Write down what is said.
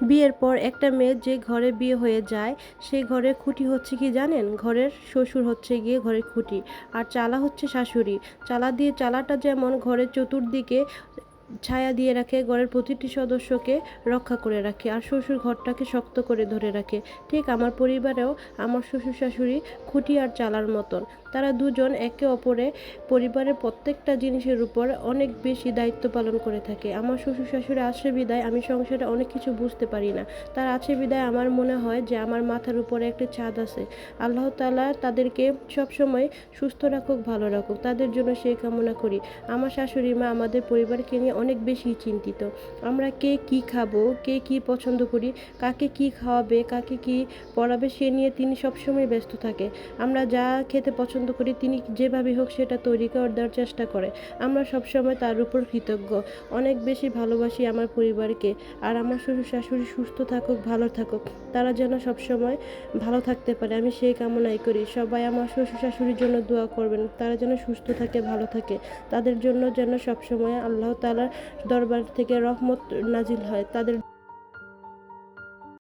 বিয়ের পর একটা মেয়ে যে ঘরে বিয়ে হয়ে যায় সেই ঘরের খুঁটি হচ্ছে কি জানেন? ঘরের শ্বশুর হচ্ছে গিয়ে ঘরের খুঁটি, আর চালা হচ্ছে শাশুড়ি। চালাটা যেমন ঘরের চতুর্দিকে ছায়া দিয়ে রাখে, ঘরের প্রতিটি সদস্যকে রক্ষা করে রাখে, আর শ্বশুর ঘরটাকে শক্ত করে ধরে রাখে। ঠিক আমার পরিবারেও আমার শ্বশুর শাশুড়ি খুঁটি আর চালার মতন। তারা দুজন একে অপরে পরিবারের প্রত্যেকটা জিনিসের উপর অনেক বেশি দায়িত্ব পালন করে থাকে। আমার শ্বশুর শাশুড়ি আছে বিদায় আমি সংসারে অনেক কিছু বুঝতে পারি না। তার আছে বিদায় আমার মনে হয় যে আমার মাথার উপরে একটা ছাদ আছে। আল্লাহ তাআলা তাদেরকে সবসময় সুস্থ রাখুক, ভালো রাখুক, তাদের জন্য সেই কামনা করি। আমার শাশুড়ি মা আমাদের পরিবারকে নিয়ে অনেক বেশি চিন্তিত। আমরা কে কি খাবো, কে কি পছন্দ করি, কাকে কি খাওয়াবে, কাকে কি পড়াবে, সে নিয়ে তিনি সবসময় ব্যস্ত থাকে। আমরা যা খেতে পছন্দ করি তিনি যেভাবে হোক সেটা তৈরি করে দেওয়ার চেষ্টা করে। আমরা সবসময় তার উপর কৃতজ্ঞ। অনেক বেশি ভালোবাসি আমার পরিবারকে। আর আমার শ্বশুর শাশুড়ি সুস্থ থাকুক, ভালো থাকুক, তারা যেন সবসময় ভালো থাকতে পারে, আমি সেই কামনাই করি। সবাই আমার শ্বশুর শাশুড়ির জন্য দোয়া করবেন, তারা যেন সুস্থ থাকে, ভালো থাকে। তাদের জন্য যেন সবসময় আল্লাহ তাআলার দরবার থেকে রহমত নাজিল হয়। তাদের